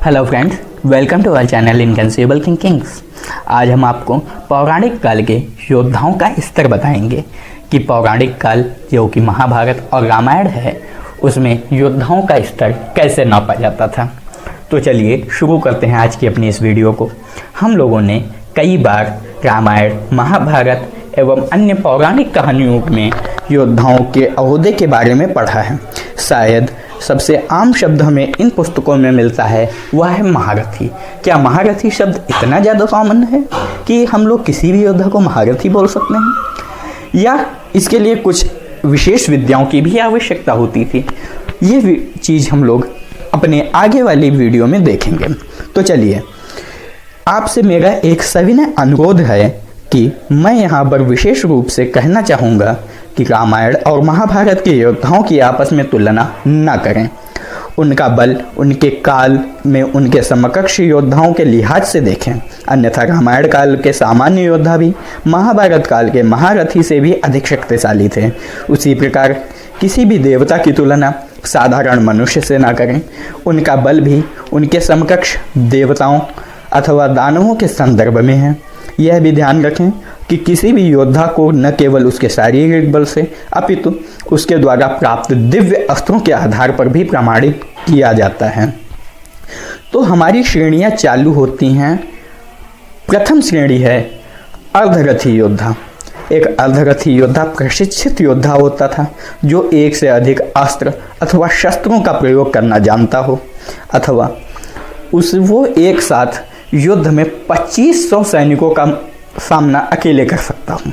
Hello friends, welcome to our channel inconceivable thinkings. आज हम आपको पौराणिक काल के योद्धाओं का स्तर बताएंगे कि पौराणिक काल जो कि महाभारत और रामायण है उसमें योद्धाओं का स्तर कैसे नापा जाता था। तो चलिए शुरू करते हैं आज की अपनी इस वीडियो को। हम लोगों ने कई बार रामायण, महाभारत एवं अन्य पौराणिक कहानियों में योद्धाओं के ओहदे के बारे में पढ़ा है। शायद सबसे आम शब्द हमें इन पुस्तकों में मिलता है वह है महारथी। क्या महारथी शब्द इतना ज़्यादा कॉमन है कि हम लोग किसी भी योद्धा को महारथी बोल सकते हैं, या इसके लिए कुछ विशेष विद्याओं की भी आवश्यकता होती थी? ये चीज़ हम लोग अपने आगे वाली वीडियो में देखेंगे। तो चलिए, आपसे मेरा एक सविनय अनुरोध है कि मैं यहाँ पर विशेष रूप से कहना चाहूँगा कि रामायण और महाभारत के योद्धाओं की आपस में तुलना न करें। उनका बल उनके काल में उनके समकक्ष योद्धाओं के लिहाज से देखें, अन्यथा रामायण काल के सामान्य योद्धा भी महाभारत काल के महारथी से भी अधिक शक्तिशाली थे। उसी प्रकार किसी भी देवता की तुलना साधारण मनुष्य से ना करें। उनका बल भी उनके समकक्ष देवताओं अथवा दानवों के संदर्भ में है। यह भी ध्यान रखें कि किसी भी योद्धा को न केवल उसके शारीरिक बल से अपितु उसके द्वारा प्राप्त दिव्य अस्त्रों के आधार पर भी प्रमाणित किया जाता है। तो हमारी श्रेणियां चालू होती हैं। प्रथम श्रेणी है अर्धरथी योद्धा। एक अर्धरथी योद्धा प्रशिक्षित योद्धा होता था जो एक से अधिक अस्त्र अथवा शस्त्रों का प्रयोग करना जानता हो, अथवा वो एक साथ युद्ध में 2500 सैनिकों का सामना अकेले कर सकता हूँ।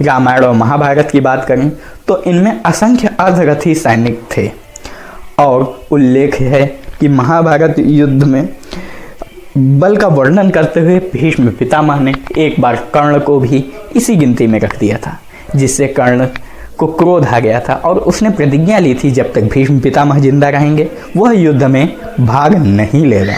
रामायण और महाभारत की बात करें तो इनमें असंख्य अर्धरथी सैनिक थे, और उल्लेख है कि महाभारत युद्ध में बल का वर्णन करते हुए भीष्म पितामह ने एक बार कर्ण को भी इसी गिनती में रख दिया था, जिससे कर्ण को क्रोध आ गया था और उसने प्रतिज्ञा ली थी जब तक भीष्म पितामह जिंदा रहेंगे वह युद्ध में भाग नहीं लेगा।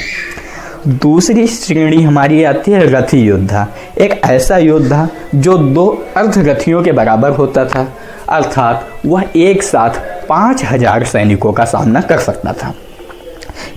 दूसरी श्रेणी हमारी आती है रथी योद्धा। एक ऐसा योद्धा जो 2 अर्धरथियों के बराबर होता था, अर्थात वह एक साथ 5000 सैनिकों का सामना कर सकता था।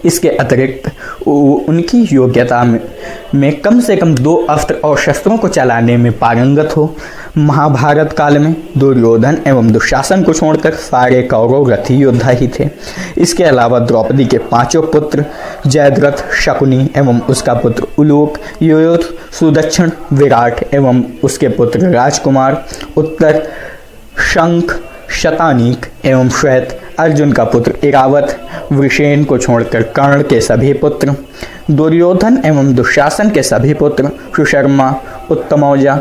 इसके अतिरिक्त उनकी योग्यता में कम से कम 2 अस्त्र और शस्त्रों को चलाने में पारंगत हो। महाभारत काल में दुर्योधन एवं दुशासन को छोड़कर सारे कौरव रथी योद्धा ही थे। इसके अलावा द्रौपदी के 5 पुत्र जयद्रथ, शकुनी एवं उसका पुत्र उलूक, युयुध, सुदक्षिण, विराट एवं उसके पुत्र राजकुमार, उत्तर, शंख, शतानीक एवं श्वेत, अर्जुन का पुत्र इरावत, वृषेण को छोड़कर कर्ण के सभी पुत्र, दुर्योधन एवं दुशासन के सभी पुत्र, सुशर्मा, उत्तमौजा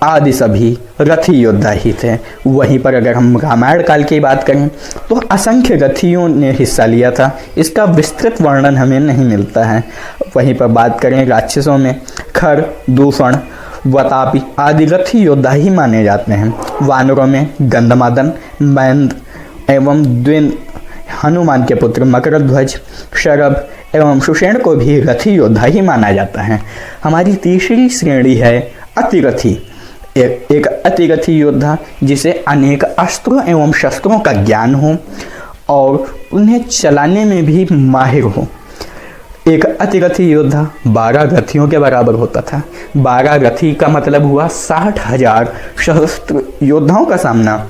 आदि सभी रथी योद्धा ही थे। वहीं पर अगर हम रामायण काल की बात करें तो असंख्य रथियों ने हिस्सा लिया था। इसका विस्तृत वर्णन हमें नहीं मिलता है। वहीं पर बात करें राक्षसों में खर, दूषण, वतापी आदि रथी योद्धा ही माने जाते हैं। वानरों में गंधमादन, मैंद एवं द्विन, हनुमान के पुत्र मकरध्वज, शरभ एवं सुषेण को भी रथी योद्धा ही माना जाता है। हमारी तीसरी श्रेणी है अतिरथी। एक अतिरथी योद्धा जिसे अनेक अस्त्रों एवं शस्त्रों का ज्ञान हो और उन्हें चलाने में भी माहिर हो। एक अतिरथी योद्धा 12 रथियों के बराबर होता था। 12 रथी का मतलब हुआ 60,000 सशस्त्र योद्धाओं का सामना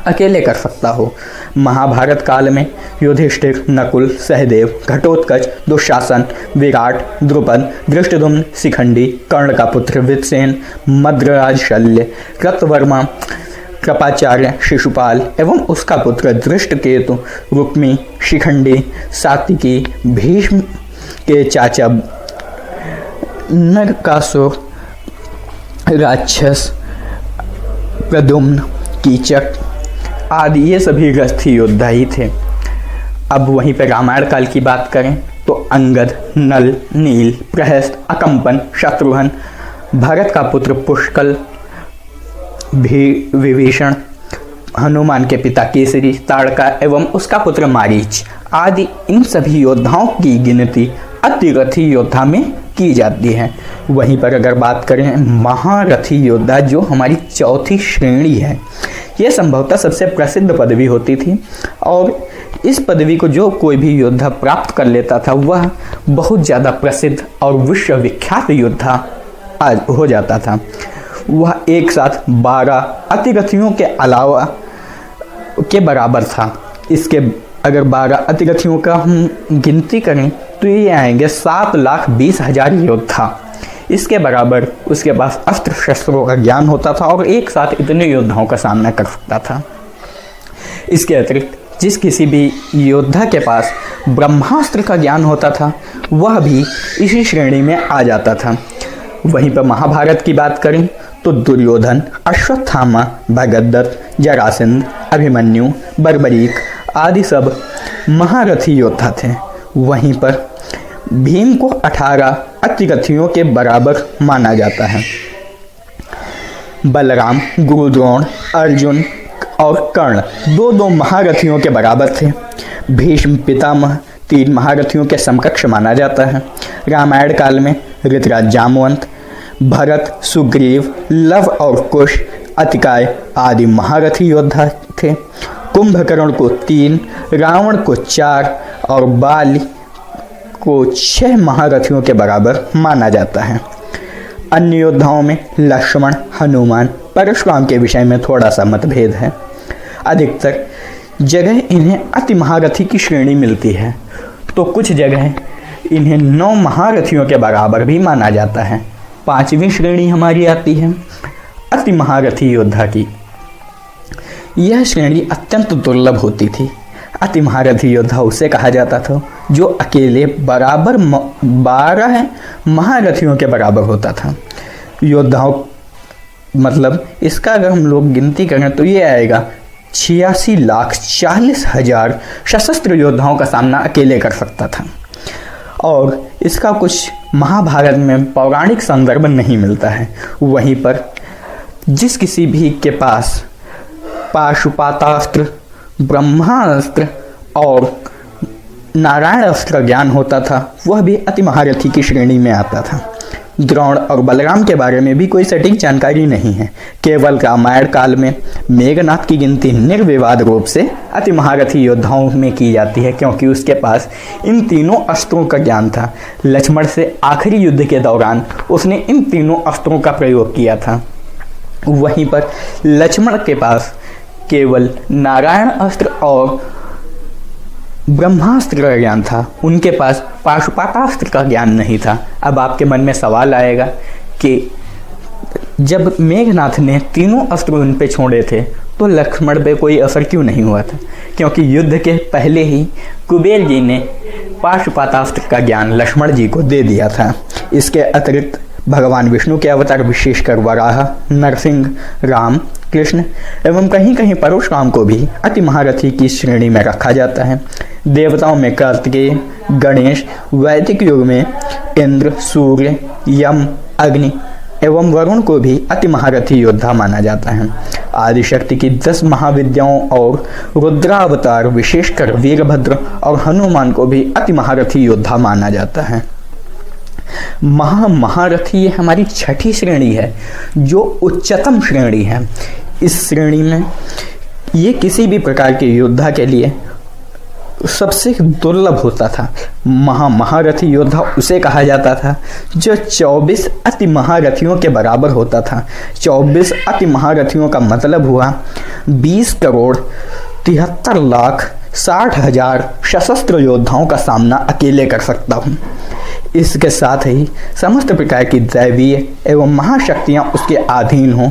अकेले कर सकता हो। महाभारत काल में युधिष्ठिर, नकुल, सहदेव, घटोत्कच, दुशासन, विराट, द्रुपद, धृष्टद्युम्न, शिखंडी, कर्ण का पुत्र विदसेन, मद्रराज शल्य, कृतवर्मा, कृपाचार्य, शिशुपाल एवं उसका पुत्र धृष्टकेतु, रुक्मी, शिखंडी, सात्विकी, भीष्म के चाचा नरकासुर, राक्षस, प्रद्युम्न, कीचक आदि ये सभी रथी योद्धा ही थे। अब वहीं पर रामायण काल की बात करें तो अंगद, नल, नील, प्रहस्त, अकंपन, शत्रुघ्न, भरत का पुत्र पुष्कल, विभीषण, हनुमान के पिता केसरी, ताड़का एवं उसका पुत्र मारीच आदि इन सभी योद्धाओं की गिनती अतिरथी योद्धा में की जाती है। वहीं पर अगर बात करें महारथी योद्धा जो हमारी चौथी श्रेणी है, यह संभवतः सबसे प्रसिद्ध पदवी होती थी और इस पदवी को जो कोई भी योद्धा प्राप्त कर लेता था वह बहुत ज़्यादा प्रसिद्ध और विश्वविख्यात योद्धा आज हो जाता था। वह एक साथ 12 अतिरथियों के अलावा के बराबर था। इसके अगर 12 अतिरथियों का हम गिनती करें तो ये आएंगे 7,20,000 योद्धा। इसके बराबर उसके पास अस्त्र शस्त्रों का ज्ञान होता था और एक साथ इतने योद्धाओं का सामना कर सकता था। इसके अतिरिक्त जिस किसी भी योद्धा के पास ब्रह्मास्त्र का ज्ञान होता था वह भी इसी श्रेणी में आ जाता था। वहीं पर महाभारत की बात करें तो दुर्योधन, अश्वत्थामा, भगदत्त, जरासंध, अभिमन्यु, बर्बरीक आदि सब महारथी योद्धा थे। वहीं पर भीम को 18 अतिरथियों के बराबर माना जाता है। बलराम, गुरु द्रोण, अर्जुन और कर्ण दो महारथियों के बराबर थे। भीष्म पितामह 3 महारथियों के समकक्ष माना जाता है। रामायण काल में ऋतराज, जामवंत, भरत, सुग्रीव, लव और कुश, अतिकाय आदि महारथी योद्धा थे। कुंभकर्ण को 3, रावण को 4 और बाली को 6 महारथियों के बराबर माना जाता है। अन्य योद्धाओं में लक्ष्मण, हनुमान, परशुराम के विषय में थोड़ा सा मतभेद है। अधिकतर जगह इन्हें अति महारथी की श्रेणी मिलती है तो कुछ जगह इन्हें 9 महारथियों के बराबर भी माना जाता है। 5वीं श्रेणी हमारी आती है अति महारथी योद्धा की। यह श्रेणी अत्यंत दुर्लभ होती थी। अति महारथी योद्धा उसे कहा जाता था जो अकेले बराबर 12 महारथियों के बराबर होता था। योद्धाओं मतलब इसका अगर हम लोग गिनती करें तो ये आएगा 86,40,000 सशस्त्र योद्धाओं का सामना अकेले कर सकता था। और इसका कुछ महाभारत में पौराणिक संदर्भ नहीं मिलता है। वहीं पर जिस किसी भी के पास पाशुपातास्त्र, ब्रह्मास्त्र और नारायण अस्त्र का ज्ञान होता था वह भी अति महारथी की श्रेणी में आता था। द्रोण और बलराम के बारे में भी कोई सटीक जानकारी नहीं है। केवल रामायण काल में मेघनाथ की गिनती निर्विवाद रूप से अति महारथी योद्धाओं में की जाती है क्योंकि उसके पास इन तीनों अस्त्रों का ज्ञान था। लक्ष्मण से आखिरी युद्ध के दौरान उसने इन तीनों अस्त्रों का प्रयोग किया था। वहीं पर लक्ष्मण के पास केवल नारायण अस्त्र और ब्रह्मास्त्र का ज्ञान था। उनके पास पाशुपातास्त्र का ज्ञान नहीं था। अब आपके मन में सवाल आएगा कि जब मेघनाथ ने तीनों अस्त्र उन पे छोड़े थे तो लक्ष्मण पे कोई असर क्यों नहीं हुआ था? क्योंकि युद्ध के पहले ही कुबेर जी ने पाशुपातास्त्र का ज्ञान लक्ष्मण जी को दे दिया था। इसके अतिरिक्त भगवान विष्णु के अवतार विशेषकर वराह, नरसिंह, राम, कृष्ण एवं कहीं कहीं परशुराम को भी अति महारथी की श्रेणी में रखा जाता है। देवताओं में कार्तिकेय, गणेश, वैदिक युग में इंद्र, सूर्य, यम, अग्नि एवं वरुण को भी अति महारथी योद्धा माना जाता है। आदिशक्ति की 10 महाविद्याओं और रुद्रावतार विशेषकर वीरभद्र और हनुमान को भी अति महारथी योद्धा माना जाता है। महारथी ये हमारी 6ठी श्रेणी है जो उच्चतम श्रेणी है। इस श्रेणी में ये किसी भी प्रकार के योद्धा के लिए सबसे दुर्लभ होता था। महारथी योद्धा उसे कहा जाता था जो 24 अति महारथियों के बराबर होता था। 24 अति महारथियों का मतलब हुआ 20,73,60,000 सशस्त्र योद्धाओं का सामना अकेले कर सकता हूँ। इसके साथ ही समस्त प्रकार की दैवीय एवं महाशक्तियाँ उसके अधीन हों।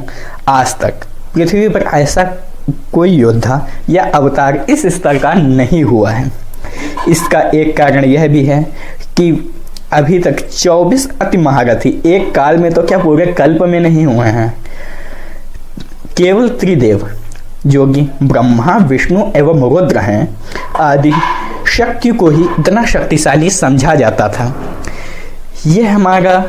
आज तक पृथ्वी पर ऐसा कोई योद्धा या अवतार इस स्तर का नहीं हुआ है। इसका एक कारण यह भी है कि अभी तक 24 अति महारथी एक काल में तो क्या पूरे कल्प में नहीं हुए हैं। केवल त्रिदेव जो कि ब्रह्मा, विष्णु एवं रुद्र हैं आदि शक्ति को ही इतना शक्तिशाली समझा जाता था। यह हमारा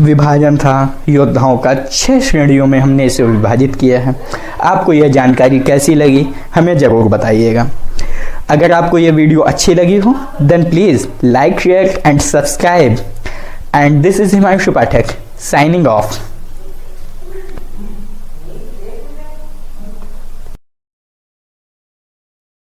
विभाजन था योद्धाओं का। 6 श्रेणियों में हमने इसे विभाजित किया है। आपको यह जानकारी कैसी लगी हमें ज़रूर बताइएगा। अगर आपको यह वीडियो अच्छी लगी हो then please like, share and subscribe. And this is Himanshu Pathak signing of.